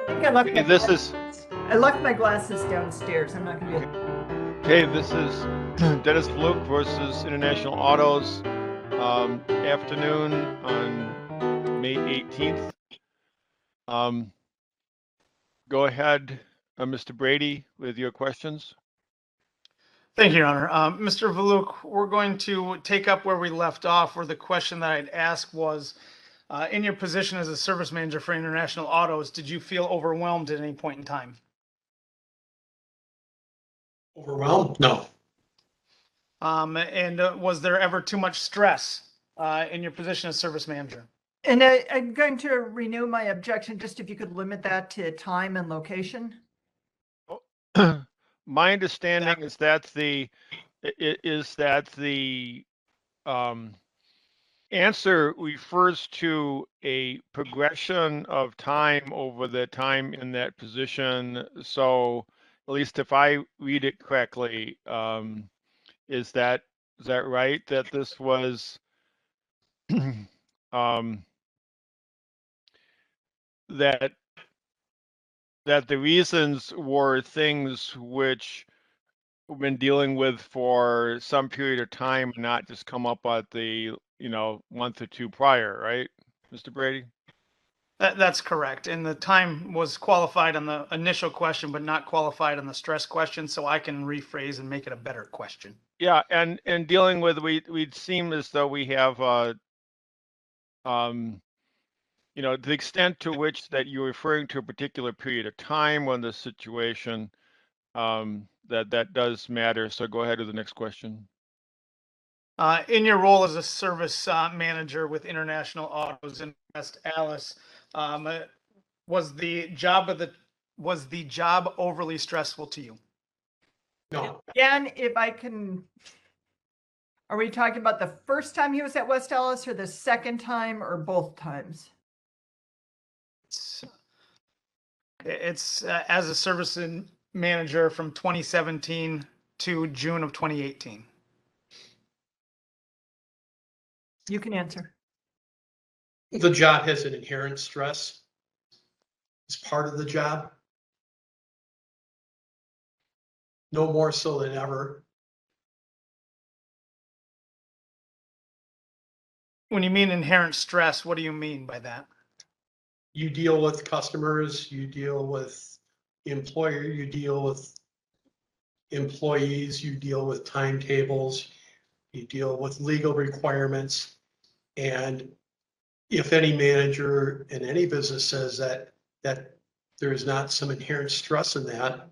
I think I left Hey, my this is glasses. I left my glasses downstairs. I'm not going to be okay. able. Hey, this is Dennis Valuch versus International Autos. Afternoon on May 18th. Um, Go ahead, Mr. Brady, with your questions. Thank you, Your Honor. Mr. Valuch, we're going to take up where we left off, where the question that I'd ask was, in your position as a service manager for International Autos, did you feel overwhelmed at any point in time? Overwhelmed? No. And was there ever too much stress in your position as service manager? And I'm going to renew my objection, just if you could limit that to time and location. My understanding is that the answer refers to a progression of time over the time in that position. So, at least if I read it correctly, is that right? That this was um, that the reasons were things which we've been dealing with for some period of time, not just come up at the month or two prior, right, Mr. Brady? That's correct. And the time was qualified on the initial question, but not qualified on the stress question. So I can rephrase and make it a better question. Yeah, and dealing with we'd seem as though we have to the extent to which that you're referring to a particular period of time when the situation that does matter. So go ahead to the next question. In your role as a service manager with International Autos in West Allis, was the job overly stressful to you? No. Again, if I can, are we talking about the first time he was at West Allis or the second time or both times? It's as a service manager from 2017 to June of 2018. You can answer. The job has an inherent stress. It's part of the job. No more so than ever. When you mean inherent stress, what do you mean by that? You deal with customers, you deal with employer, you deal with employees, you deal with timetables, you deal with legal requirements. And if any manager in any business says that there is not some inherent stress in that,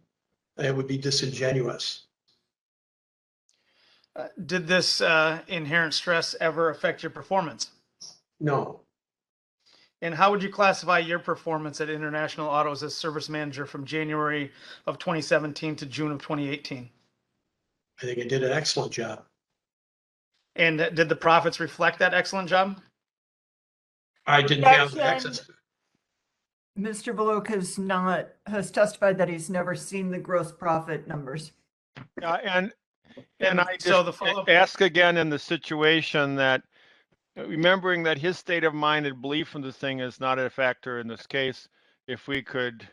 it would be disingenuous. Did this inherent stress ever affect your performance? No. And how would you classify your performance at International Autos as service manager from January of 2017 to June of 2018? I think I did an excellent job. And did the profits reflect that excellent job? I didn't have Objection. access. Mr. Valuch has testified that he's never seen the gross profit numbers. And And I so just the follow-up, ask again in the situation that remembering that his state of mind and belief in the thing is not a factor in this case. If we could,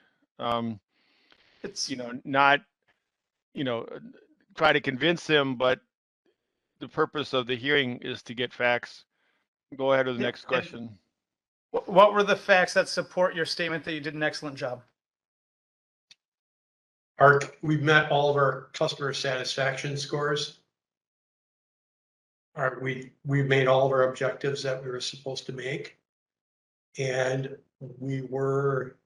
it's not, try to convince him, but the purpose of the hearing is to get facts. Go ahead with the next question. what were the facts that support your statement that you did an excellent job? We met all of our customer satisfaction scores. We made all of our objectives that we were supposed to make. And we were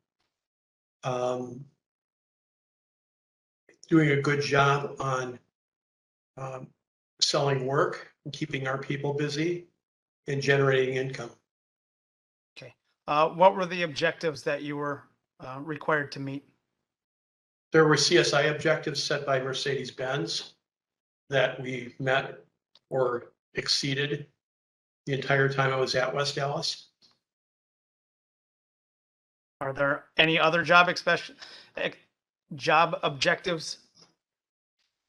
doing a good job on selling work and keeping our people busy and generating income. Okay. What were the objectives that you were required to meet? There were CSI objectives set by Mercedes-Benz that we met or exceeded the entire time I was at West Allis. Are there any other job objectives?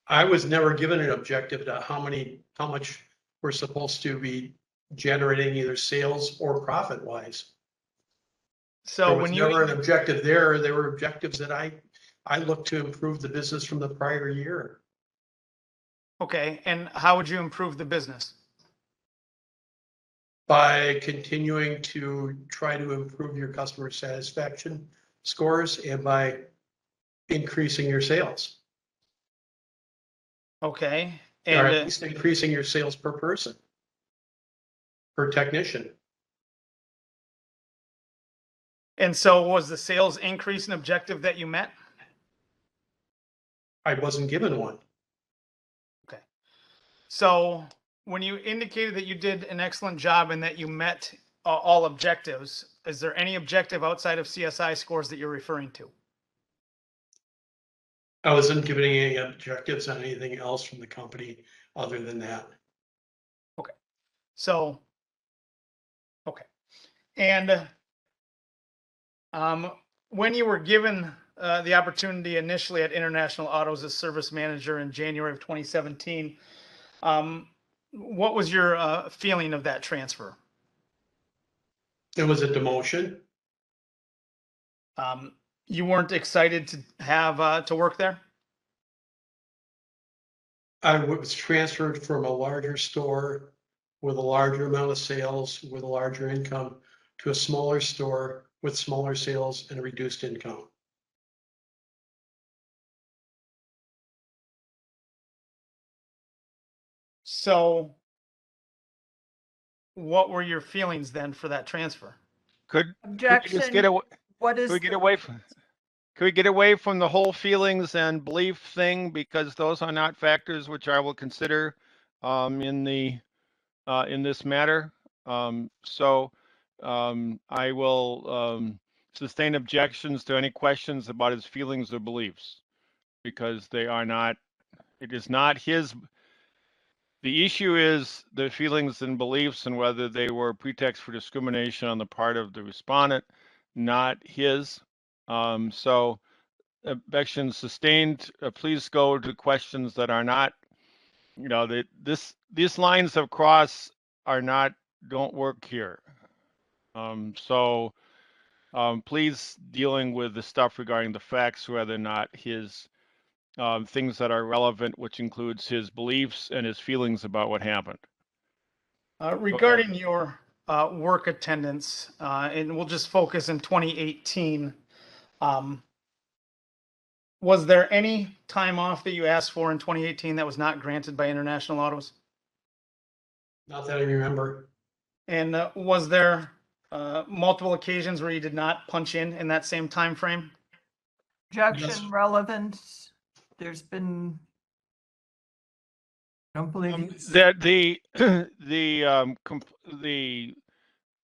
I was never given an objective to how much we're supposed to be generating either sales or profit wise. So There was when you, never an objective there. There were objectives that I looked to improve the business from the prior year. okay, and how would you improve the business? By continuing to try to improve your customer satisfaction scores and by increasing your sales. Okay, Or and at least increasing your sales per person, per technician. so was the sales increase an objective that you met? I wasn't given one. Okay. So when you indicated that you did an excellent job and that you met all objectives, is there any objective outside of CSI scores that you're referring to? I wasn't given any objectives on anything else from the company other than that. So, okay. And when you were given the opportunity initially at International Autos as service manager in January of 2017, what was your feeling of that transfer? It was a demotion. You weren't excited to have to work there? I was transferred from a larger store with a larger amount of sales, with a larger income, to a smaller store with smaller sales and a reduced income. So what were your feelings then for that transfer? Could we just Objection. get away? What Could is we get the- away from? Could we get away from the whole feelings and belief thing, because those are not factors which I will consider in this matter. I will sustain objections to any questions about his feelings or beliefs, because they are not. It is not his. The issue is the feelings and beliefs and whether they were pretext for discrimination on the part of the respondent, not his. Objection sustained. Please go to questions that are not, these lines of cross don't work here. Please dealing with the stuff regarding the facts rather than not his things that are relevant, which includes his beliefs and his feelings about what happened. Regarding your work attendance, and we'll just focus in 2018, was there any time off that you asked for in 2018 that was not granted by International Autos? Not that I remember. And was there multiple occasions where you did not punch in that same time frame? objection Yes. relevance? There's been, I don't believe you. That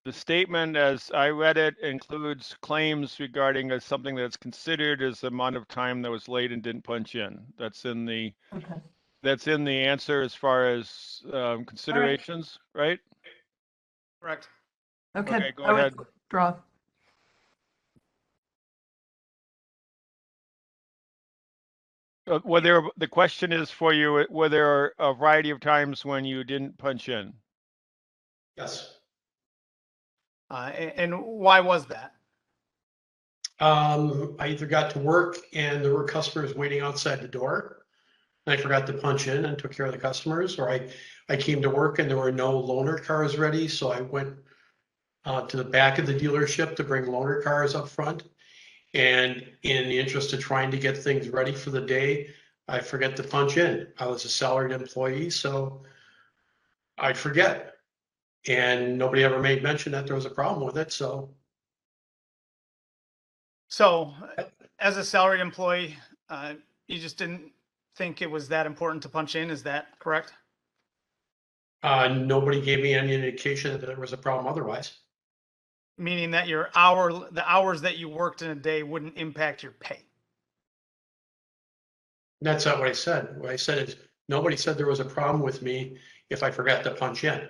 the statement as I read it includes claims regarding something that's considered as the amount of time that was late and didn't punch in. That's in the answer as far as considerations, right? Correct. Okay, go I would ahead. withdraw. The question is for you, were there a variety of times when you didn't punch in? Yes. And why was that? I either got to work and there were customers waiting outside the door, and I forgot to punch in and took care of the customers, or I came to work and there were no loaner cars ready, so I went to the back of the dealership to bring loaner cars up front. And in the interest of trying to get things ready for the day, I forget to punch in. I was a salaried employee, so I'd forget. And nobody ever made mention that there was a problem with it, so. So, as a salaried employee, you just didn't think it was that important to punch in, is that correct? Nobody gave me any indication that there was a problem otherwise. Meaning that the hours that you worked in a day wouldn't impact your pay. That's not what I said. What I said is, nobody said there was a problem with me if I forgot to punch in.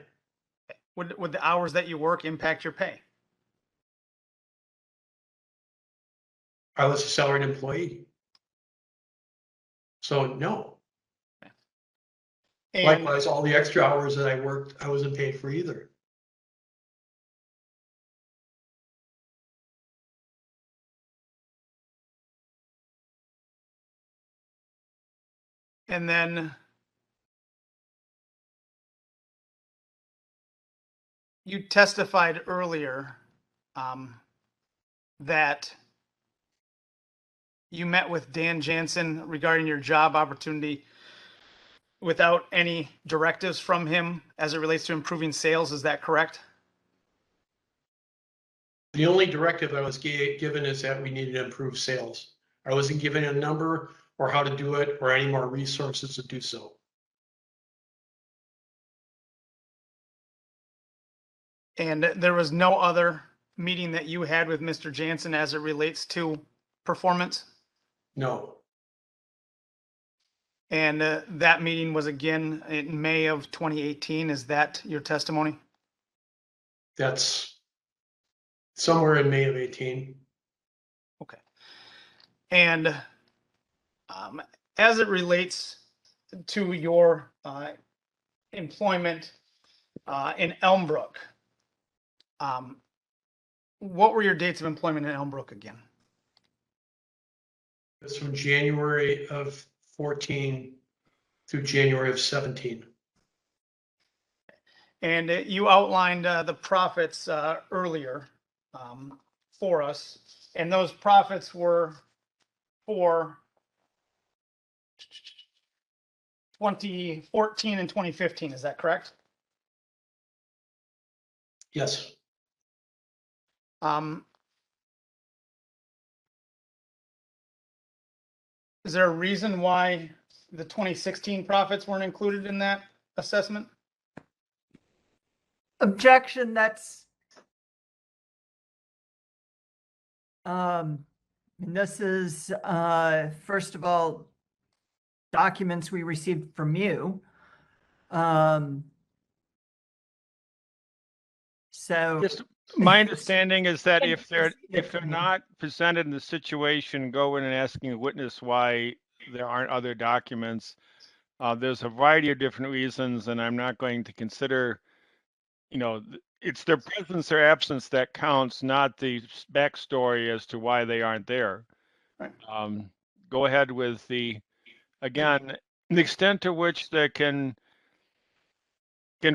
Would the hours that you work impact your pay? I was a salaried employee. So no. And Likewise, all the extra hours that I worked, I wasn't paid for either. And then you testified earlier that you met with Dan Jansen regarding your job opportunity without any directives from him as it relates to improving sales. Is that correct? The only directive I was given is that we needed to improve sales. I wasn't given a number or how to do it or any more resources to do so. And there was no other meeting that you had with Mr. Jansen as it relates to performance? No, And that meeting was again in May of 2018. Is that your testimony? that's somewhere in May of 18. Okay. And as it relates to your employment in Elmbrook, what were your dates of employment in Elmbrook again? It's from January of 14 through January of 17. And you outlined the profits earlier for us, and those profits were for 2014 and 2015. Is that correct? Yes. Is there a reason why the 2016 profits weren't included in that assessment? Objection, that's and this is first of all documents we received from you. So Just my understanding is that Can't if they're see it from you. not presented in the situation, go in and asking a witness why there aren't other documents. There's a variety of different reasons, and I'm not going to consider, it's their presence or absence that counts, not the backstory as to why they aren't there. Right. Go ahead with again, the extent to which they can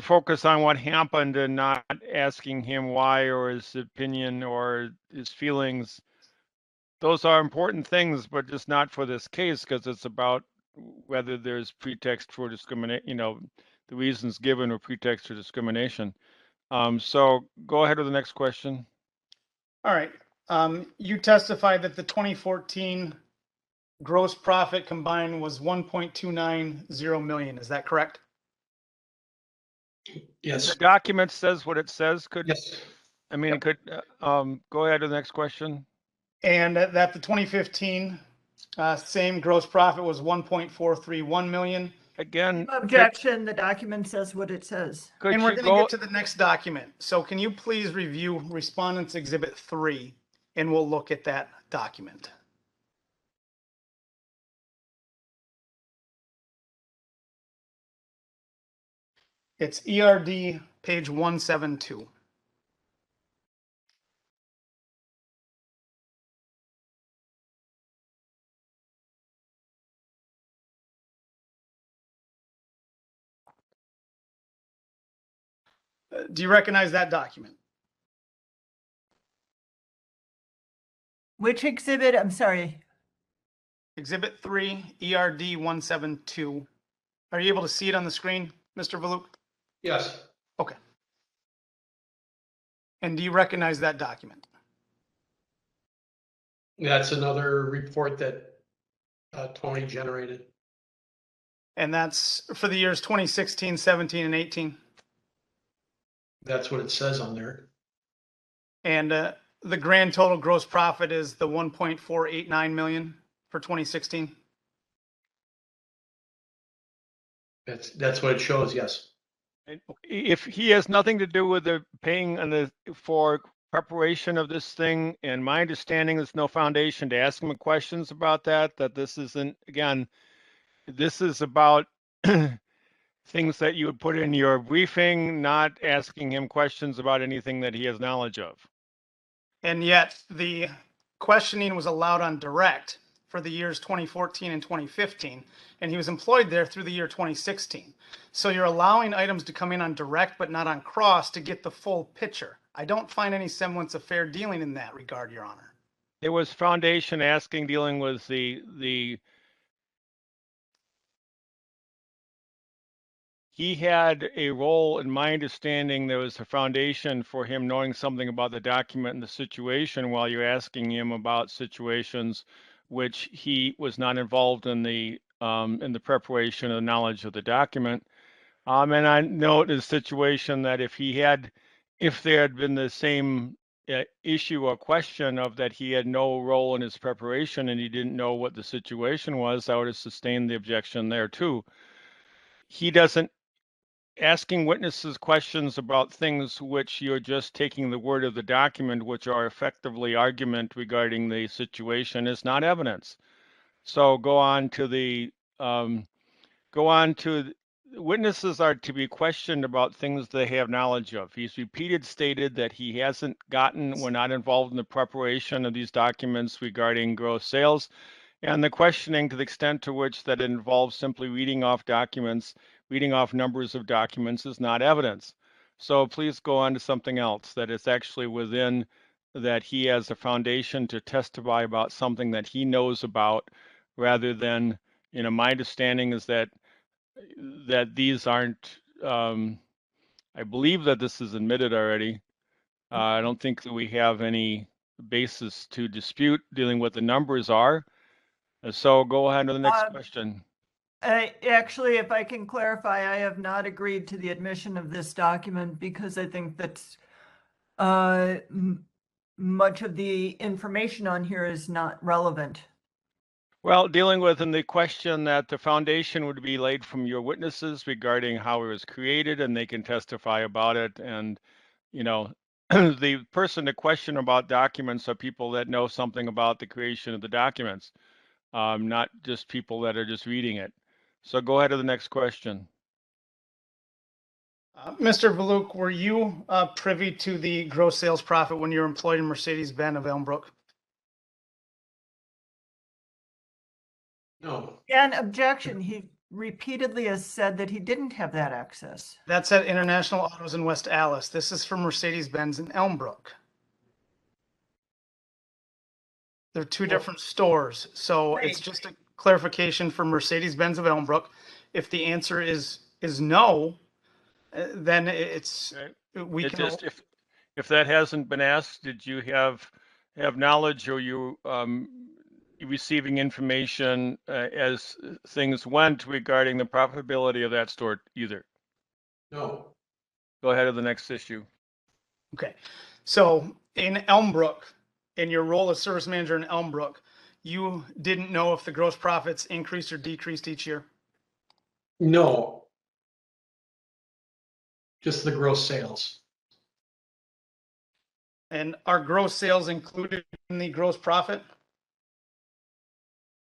focus on what happened and not asking him why or his opinion or his feelings. Those are important things, but just not for this case, because it's about whether there's pretext for discrimination, the reasons given or pretext for discrimination. So go ahead with the next question. All right. You testified that the 2014 gross profit combined was 1.290 million. Is that correct? Yes. The document says what it says. Yes. I mean, it could, go ahead to the next question. And that the 2015 same gross profit was 1.431 million. Again, Objection, the document says what it says. could And we're you going to go, get to the next document. So can you please review Respondents Exhibit 3 and we'll look at that document. It's ERD page 172. Do you recognize that document? Which exhibit? I'm sorry. Exhibit 3, ERD 172. Are you able to see it on the screen, Mr. Valuch? Yes. Okay. And do you recognize that document? That's another report that Tony generated. And that's for the years 2016, 17, and 18. That's what it says on there. And the grand total gross profit is the 1.489 million for 2016. That's what it shows. Yes. if he has nothing to do with the paying for preparation of this thing, and my understanding there's no foundation to ask him questions about that this isn't, again, this is about things that you would put in your briefing, not asking him questions about anything that he has knowledge of. And yet the questioning was allowed on direct for the years 2014 and 2015, and he was employed there through the year 2016. So you're allowing items to come in on direct but not on cross to get the full picture. I don't find any semblance of fair dealing in that regard, Your Honor. There was foundation asking, dealing with he had a role, in my understanding, there was a foundation for him knowing something about the document and the situation while you're asking him about situations which he was not involved in the preparation of the knowledge of the document. And I note the situation that if there had been the same issue or question of that he had no role in his preparation and he didn't know what the situation was, I would have sustained the objection there too. He doesn't asking witnesses questions about things which you're just taking the word of the document, which are effectively argument regarding the situation, is not evidence. So witnesses are to be questioned about things they have knowledge of. He's stated that he we're not involved in the preparation of these documents regarding gross sales, and the questioning to the extent to which that involves simply reading off numbers of documents is not evidence. So please go on to something else that is actually within that he has a foundation to testify about something that he knows about, rather than, my understanding is that these aren't, I believe that this is admitted already. I don't think that we have any basis to dispute dealing with the numbers are. So go ahead to the next question. Actually, if I can clarify, I have not agreed to the admission of this document because I think that much of the information on here is not relevant. Well, dealing with in the question that the foundation would be laid from your witnesses regarding how it was created, and they can testify about it. And, the person to question about documents are people that know something about the creation of the documents, not just people that are just reading it. So go ahead to the next question. Mr. Valuch, were you privy to the gross sales profit when you were employed in Mercedes-Benz of Elmbrook? No, And objection, he repeatedly has said that he didn't have that access. That's at International Autos in West Allis. This is for Mercedes-Benz in Elmbrook. They're two different stores. So it's Right. just a clarification for Mercedes-Benz of Elmbrook. If the answer is no, then it's, we can. Just, if that hasn't been asked, did you have knowledge, or you receiving information as things went regarding the profitability of that store either? no, Go ahead to the next issue. Okay. So in Elmbrook, in your role as service manager in Elmbrook, you didn't know if the gross profits increased or decreased each year? no. Just the gross sales. And are gross sales included in the gross profit?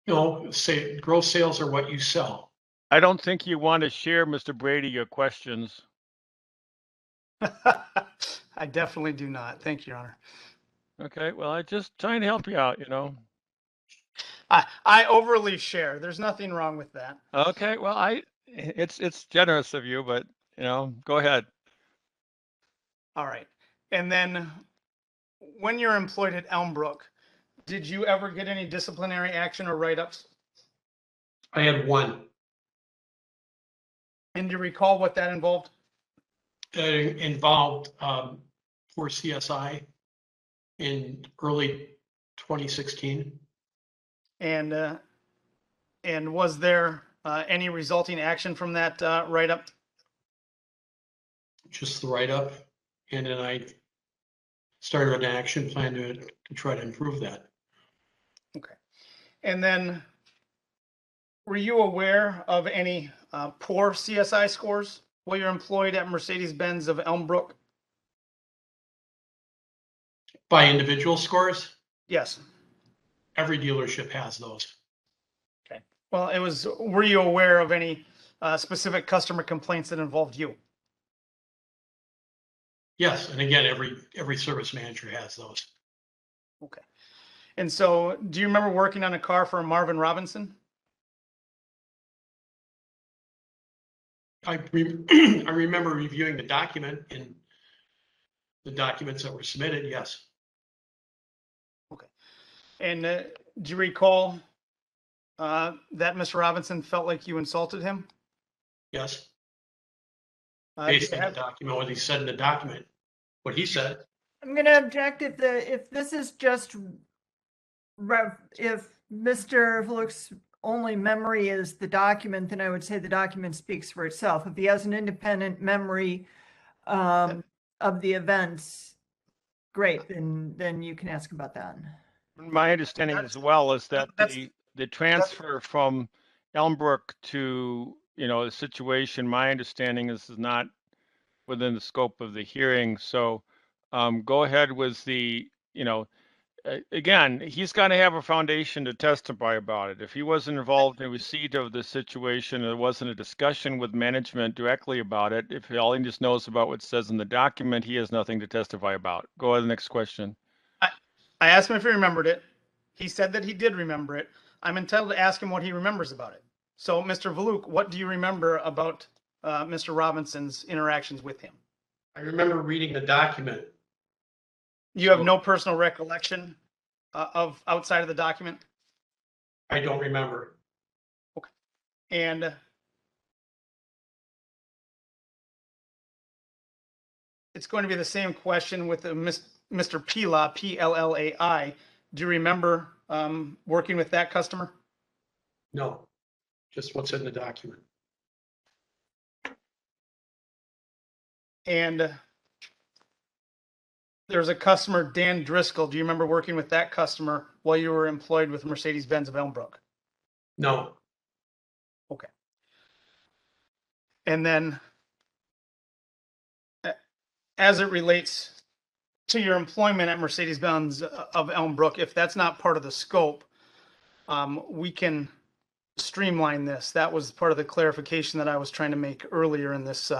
No, say gross sales are what you sell. I don't think you want to share, Mr. Brady, your questions. I definitely do not. Thank you, Your Honor. Okay, well, I just trying to help you out, I overly share. There's nothing wrong with that. Okay, well, it's generous of you, but go ahead. All right. And then when you're employed at Elmbrook, did you ever get any disciplinary action or write-ups? I had one. And do you recall what that involved? It involved for CSI in early 2016. And was there any resulting action from that write-up? Just the write-up, and then I started an action plan to try to improve that. Okay. And then were you aware of any poor CSI scores while you're employed at Mercedes-Benz of Elmbrook? By individual scores, Yes. every dealership has those. Okay. Well, were you aware of any specific customer complaints that involved you? Yes, and again, every service manager has those. Okay. And so, do you remember working on a car for Marvin Robinson? I remember reviewing the document and the documents that were submitted, yes. And do you recall that Mr. Robinson felt like you insulted him? Yes, Do based you on the have- document, what he said in the document, what he said. I'm going to object if this is just if Mr. Valuch's only memory is the document, then I would say the document speaks for itself. If he has an independent memory of the events, great, then you can ask about that. My understanding as well is that that's- the transfer from Elmbrook to, the situation, my understanding is not within the scope of the hearing. So go ahead with again, he's got to have a foundation to testify about it. If he wasn't involved in receipt of the situation, there wasn't a discussion with management directly about it. If all he just knows about what says in the document, he has nothing to testify about. Go ahead, next question. I asked him if he remembered it. He said that he did remember it. I'm entitled to ask him what he remembers about it. So, Mr. Valuch, what do you remember about Mr. Robinson's interactions with him? I remember reading the document. You have no personal recollection of outside of the document? I don't remember. And it's going to be the same question with Mr. Pila, P-L-L-A-I. Do you remember working with that customer? No, just what's in the document. And there's a customer, Dan Driscoll. Do you remember working with that customer while you were employed with Mercedes-Benz of Elmbrook? No, Okay. And then as it relates to your employment at Mercedes-Benz of Elmbrook, if that's not part of the scope, we can streamline this. That was part of the clarification that I was trying to make earlier in this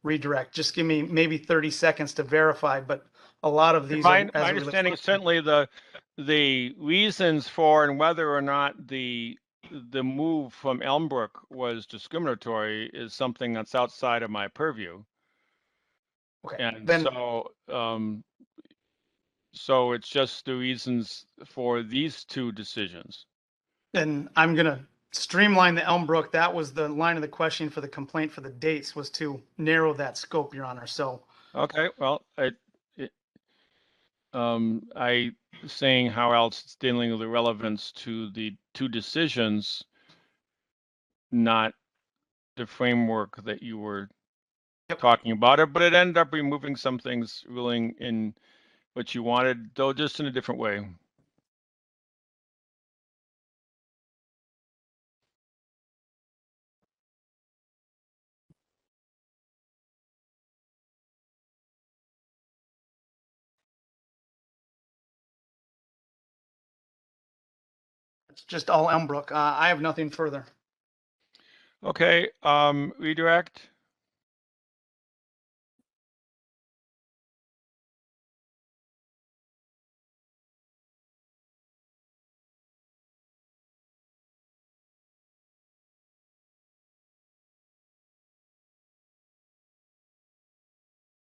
redirect. Just give me maybe 30 seconds to verify, but a lot of these My are, as it relates- understanding is certainly the reasons for and whether or not the move from Elmbrook was discriminatory is something that's outside of my purview. Okay, And then so it's just the reasons for these two decisions. then I'm gonna streamline the Elmbrook. That was the line of the question for the complaint for the dates, was to narrow that scope, Your Honor. So Okay, well, I saying how else it's dealing with the relevance to the two decisions, not the framework that you were talking about it, but it ended up removing some things, ruling in what you wanted, though just in a different way. it's just all Elmbrook. I have nothing further. Okay, redirect.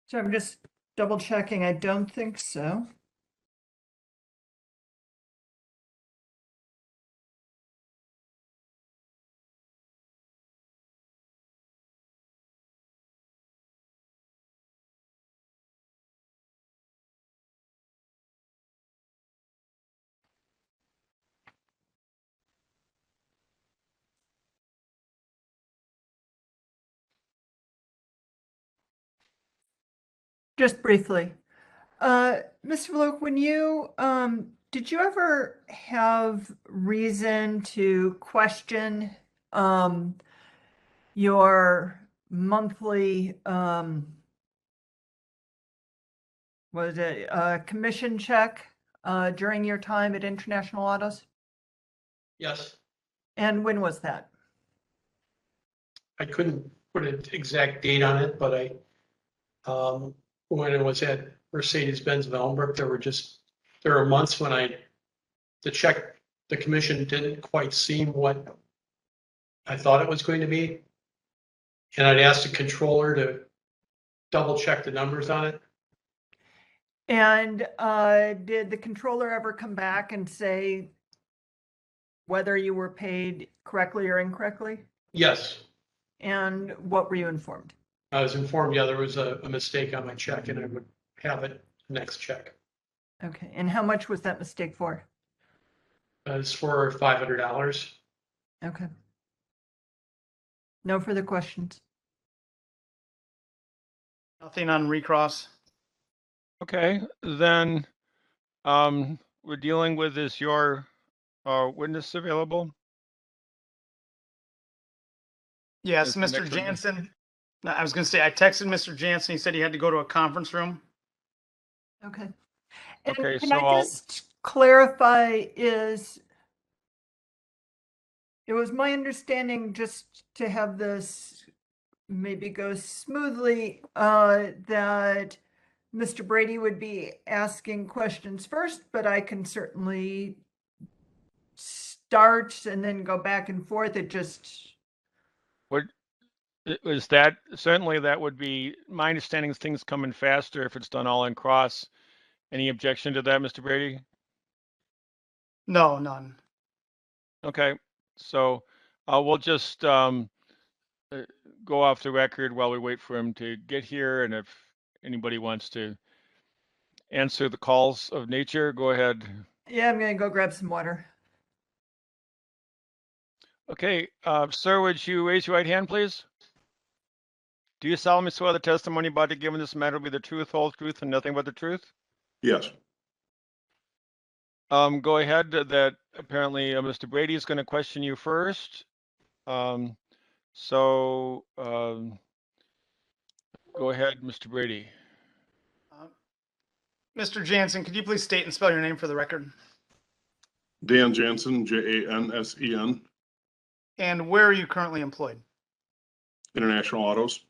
So I'm just double checking. I don't think so. Just briefly, Mr. Valuch, when you did you ever have reason to question your monthly was it commission check during your time at International Autos? yes, And when was that? I couldn't put an exact date on it, but when I was at Mercedes-Benz of Elmbrook, there were months when I the check, the commission didn't quite seem what I thought it was going to be. And I'd asked the controller to double check the numbers on it. And did the controller ever come back and say whether you were paid correctly or incorrectly? Yes, And what were you informed? I was informed, yeah, there was a mistake on my check and I would have it next check. Okay, and how much was that mistake for? It's for $500. Okay. No further questions. Nothing on recross. Okay, then, we're dealing with, is your, witness available? Yes, Mr. Mr. Nixon. Jansen. No, I was going to say, I texted Mr. Jansen. He said he had to go to a conference room. Okay. And Okay, can so I I'll- just clarify is, it was my understanding, just to have this maybe go smoothly, that Mr. Brady would be asking questions first, but I can certainly start and then go back and forth. It just, Is that, certainly that would be, my understanding is things come in faster if it's done all in cross. Any objection to that, Mr. Brady? No, none. Okay, so, we'll just, go off the record while we wait for him to get here, and if anybody wants to answer the calls of nature, go ahead. yeah, I'm gonna go grab some water. Okay, sir, would you raise your right hand, please? Do you solemnly swear the testimony about to give in this matter will be the truth, whole truth, and nothing but the truth? Yes, Go ahead, that apparently Mr. Brady is going to question you first. So, go ahead, Mr. Brady. Mr. Jansen, could you please state and spell your name for the record? Dan Jansen, Jansen, And where are you currently employed? International Autos.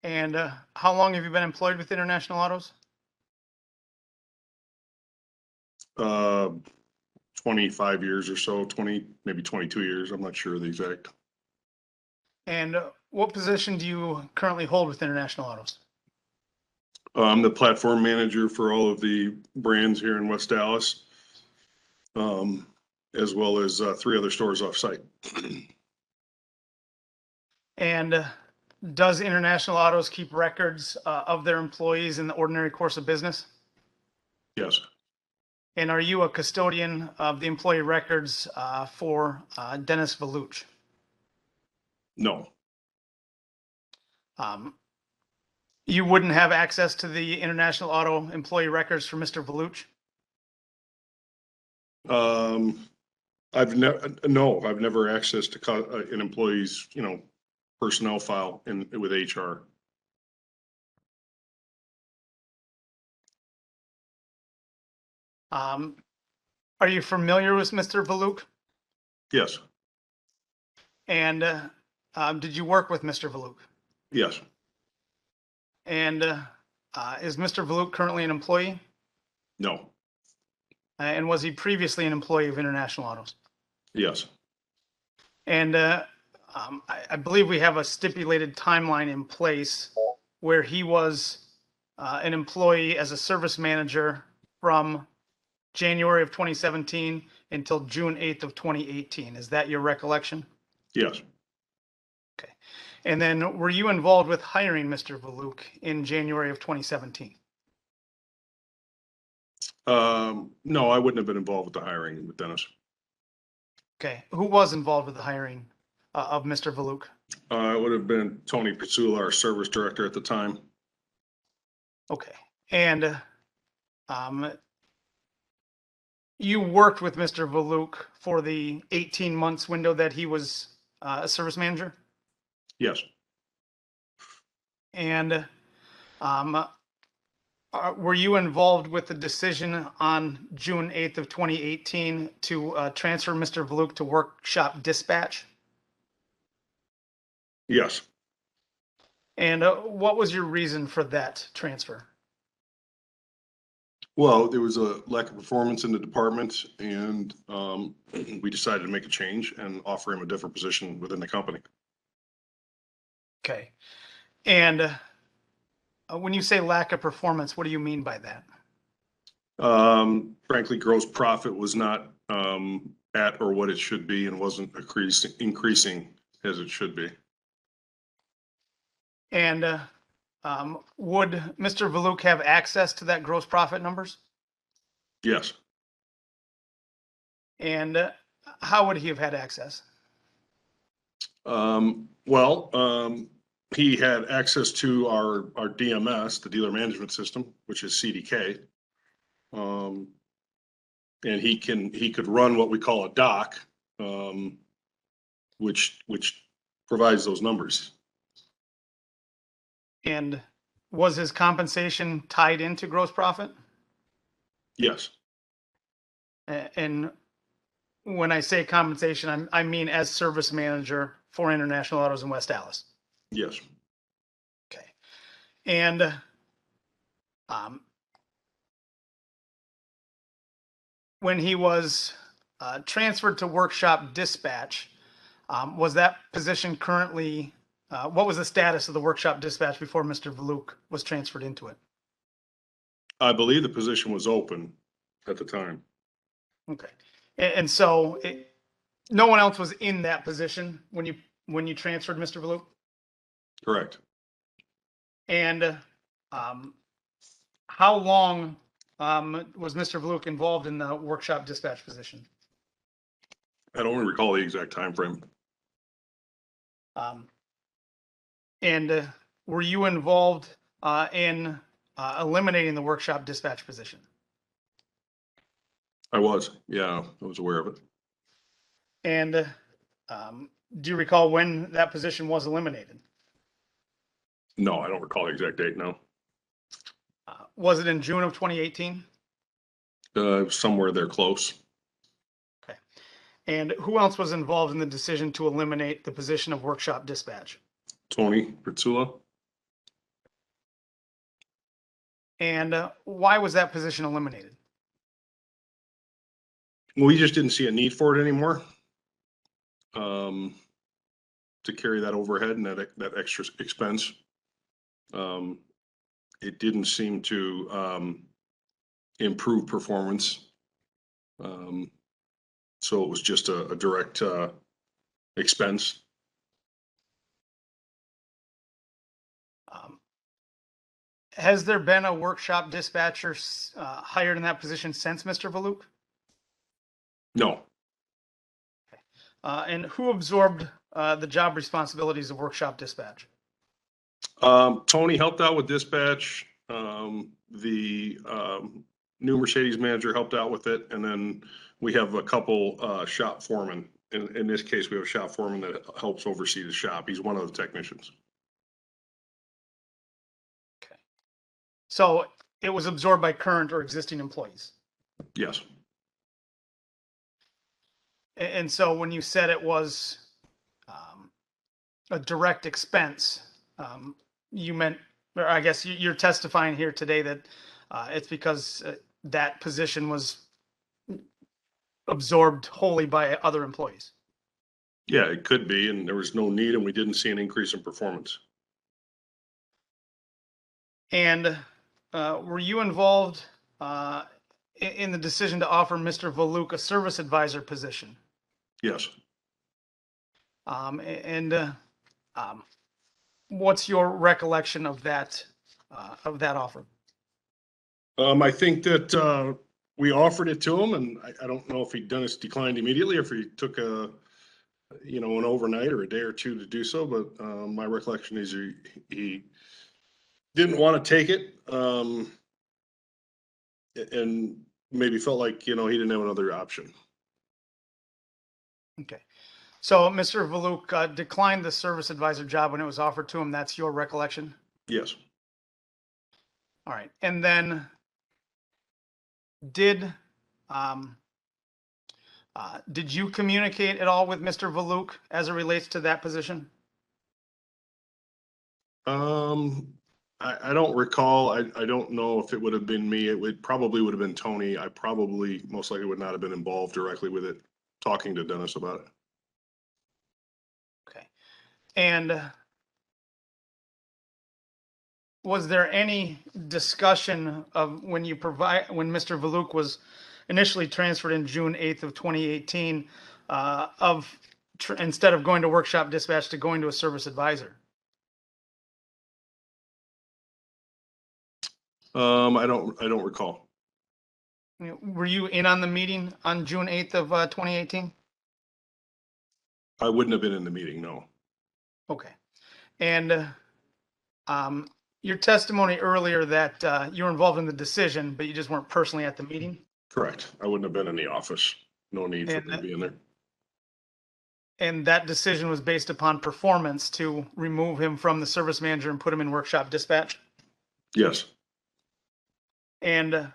And how long have you been employed with International Autos? 25 years or so, 20, maybe 22 years. I'm not sure the exact. And what position do you currently hold with International Autos? I'm the platform manager for all of the brands here in West Dallas, as well as 3 other stores off-site. And does International Autos keep records of their employees in the ordinary course of business? Yes, And are you a custodian of the employee records for Dennis Valuch? no, You wouldn't have access to the International Auto employee records for Mr. Valuch? I've never accessed to an employee's, personnel file with HR. Are you familiar with Mr. Valuch? Yes, And did you work with Mr. Valuch? yes, And is Mr. Valuch currently an employee? no, And was he previously an employee of International Autos? yes, And I believe we have a stipulated timeline in place where he was an employee as a service manager from January of 2017 until June 8th of 2018. Is that your recollection? yes. Okay. And then were you involved with hiring Mr. Valuch in January of 2017? No, I wouldn't have been involved with the hiring with Dennis. Okay. Who was involved with the hiring of Mr. Valuch? It would have been Tony Pitsula, our service director at the time. Okay. And you worked with Mr. Valuch for the 18 months window that he was a service manager? Yes, And were you involved with the decision on June 8th of 2018 to transfer Mr. Valuch to workshop dispatch? yes. And what was your reason for that transfer? Well, there was a lack of performance in the department, and we decided to make a change and offer him a different position within the company. Okay. And when you say lack of performance, what do you mean by that? Frankly, gross profit was not at or what it should be, and wasn't increasing as it should be. And would Mr. Valuch have access to that gross profit numbers? Yes. And how would he have had access? He had access to our DMS, the dealer management system, which is CDK. And he could run what we call a doc, which provides those numbers. And was his compensation tied into gross profit? Yes. And when I say compensation, I mean as service manager for International Autos in West Dallas. Yes. Okay. And when he was transferred to workshop dispatch, was that position currently, what was the status of the workshop dispatch before Mr. Valuch was transferred into it? I believe the position was open at the time. Okay. And so no one else was in that position when you transferred Mr. Valuch? Correct. And how long was Mr. Valuch involved in the workshop dispatch position? I don't recall the exact time frame. And were you involved in eliminating the workshop dispatch position? I was, yeah, I was aware of it. And do you recall when that position was eliminated? No, I don't recall the exact date, no. Was it in June of 2018? Somewhere there close. Okay. And who else was involved in the decision to eliminate the position of workshop dispatch? Tony Pritzula. And why was that position eliminated? We just didn't see a need for it anymore. To carry that overhead and that extra expense. It didn't seem to improve performance. So it was just a direct expense. Has there been a workshop dispatcher hired in that position since Mr. Valuch? No. And who absorbed the job responsibilities of workshop dispatch? Tony helped out with dispatch. The new Mercedes manager helped out with it. And then we have a couple shop foremen. In this case, we have a shop foreman that helps oversee the shop. He's one of the technicians. Okay. So it was absorbed by current or existing employees? Yes. And so when you said it was a direct expense, you meant, or I guess you're testifying here today that it's because that position was absorbed wholly by other employees. Yeah, it could be, and there was no need, and we didn't see an increase in performance. And were you involved in the decision to offer Mr. Valuch a service advisor position? Yes. What's your recollection of that offer? I think that we offered it to him, and I don't know if he'd declined immediately, or if he took an overnight or a day or two to do so. But my recollection is he didn't want to take it, and maybe felt like he didn't have another option. Okay. So Mr. Valuch declined the service advisor job when it was offered to him. That's your recollection? Yes. All right. And then did you communicate at all with Mr. Valuch as it relates to that position? I don't recall. I don't know if it would have been me. It would probably would have been Tony. I probably most likely would not have been involved directly with it, talking to Dennis about it. Okay. And was there any discussion of when Mr. Valuch was initially transferred in June 8th of 2018, instead of going to workshop dispatch to going to a service advisor? I don't recall. Were you in on the meeting on June 8th of 2018? I wouldn't have been in the meeting, no. Okay. And your testimony earlier that you were involved in the decision, but you just weren't personally at the meeting? Correct. I wouldn't have been in the office. No need for And me to be in there. And that decision was based upon performance to remove him from the service manager and put him in workshop dispatch? Yes. And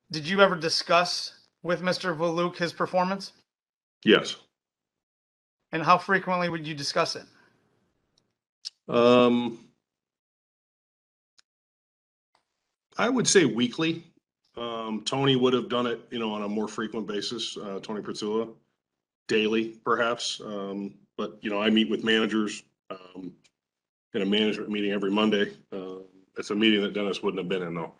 did you ever discuss with Mr. Valuch his performance? Yes. And how frequently would you discuss it? I would say weekly. Tony would have done it, on a more frequent basis, Tony Pratsula, daily perhaps. But, I meet with managers in a management meeting every Monday. It's a meeting that Dennis wouldn't have been in, though.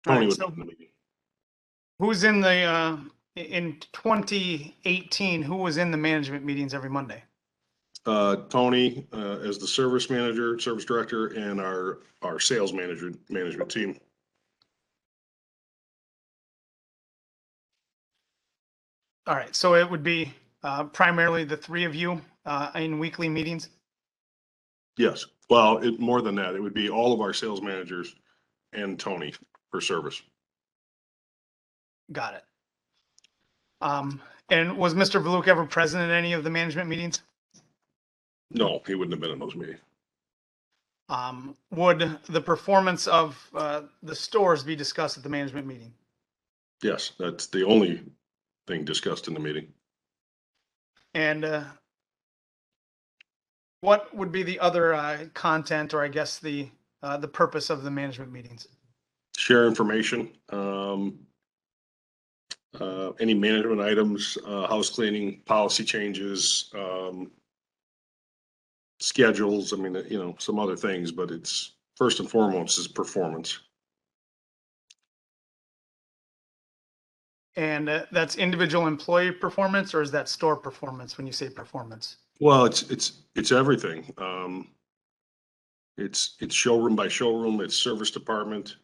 All Tony right, would so have been in the meeting. who's in 2018, who was in the management meetings every Monday? Tony, as the service manager, service director, and our sales management team. All right, so it would be primarily the three of you in weekly meetings? Yes. Well, more than that, it would be all of our sales managers and Tony for service. Got it. And was Mr. Valuch ever present in any of the management meetings? No, he wouldn't have been in those meetings. Would the performance of the stores be discussed at the management meeting? Yes, that's the only thing discussed in the meeting. And what would be the other content, or I guess the purpose of the management meetings? Share information, any management items, house cleaning, policy changes, schedules. I mean, some other things, but it's first and foremost is performance. And that's individual employee performance, or is that store performance when you say performance? Well, it's everything. It's showroom by showroom. It's service department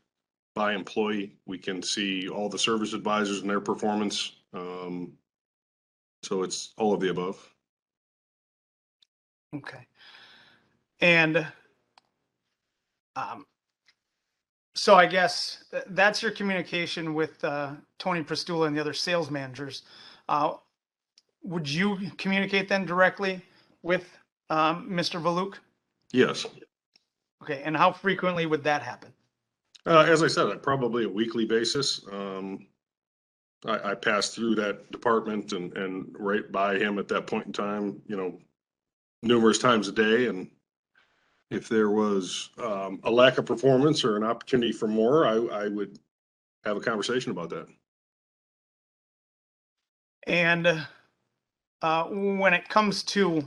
by employee. We can see all the service advisors and their performance. So it's all of the above. Okay. And so I guess that's your communication with Tony Prestula and the other sales managers. Would you communicate then directly with Mr. Valuch? Yes. Okay, and how frequently would that happen? As I said, probably a weekly basis. I passed through that department and right by him at that point in time, numerous times a day. And if there was a lack of performance or an opportunity for more, I would have a conversation about that. And when it comes to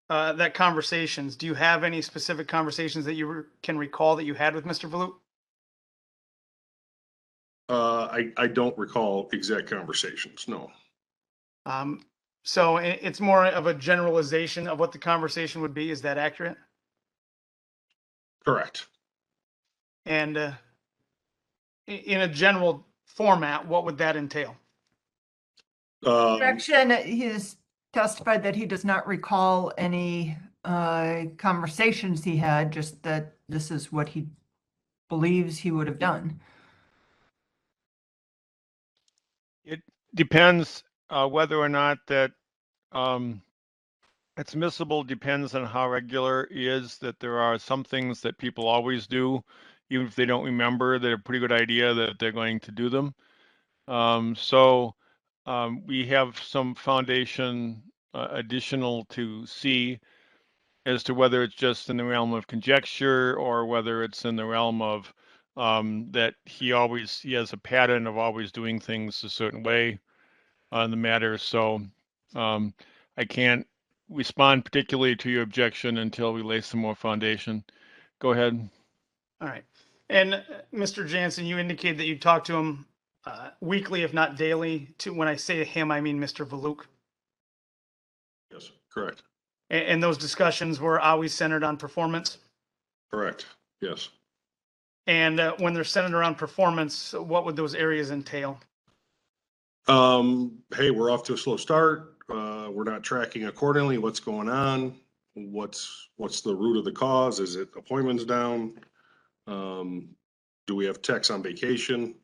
that conversations, do you have any specific conversations that you can recall that you had with Mr. Valuch? I don't recall exact conversations, no. So it's more of a generalization of what the conversation would be. Is that accurate? Correct. And in a general format, what would that entail? Correction, he's testified that he does not recall any conversations he had, just that this is what he believes he would have done. It depends whether or not that it's admissible. Depends on how regular it is. That there are some things that people always do, even if they don't remember. They're a pretty good idea that they're going to do them. So we have some foundation additional to see. as to whether it's just in the realm of conjecture or whether it's in the realm of that he has a pattern of always doing things a certain way on the matter. So I can't respond particularly to your objection until we lay some more foundation. Go ahead. All right. And Mr. Jansen, you indicated that you talk to him weekly, if not daily. To when I say him, I mean Mr. Valuch. Yes, correct, And those discussions were always centered on performance. correct, yes. And when they're centered around performance, what would those areas entail? Hey, we're off to a slow start. We're not tracking accordingly. What's going on? What's the root of the cause? Is it appointments down? Do we have techs on vacation?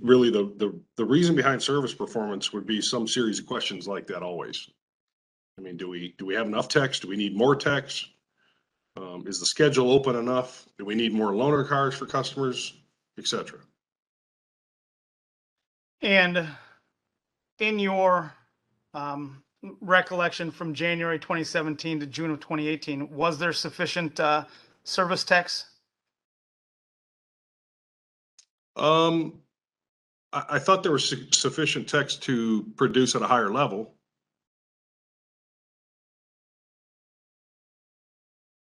Really the reason behind service performance would be some series of questions like that always. I mean, do we have enough techs? Do we need more techs? Is the schedule open enough? Do we need more loaner cars for customers, et cetera? And in your recollection from January 2017 to June of 2018, was there sufficient service techs? I thought there was sufficient techs to produce at a higher level.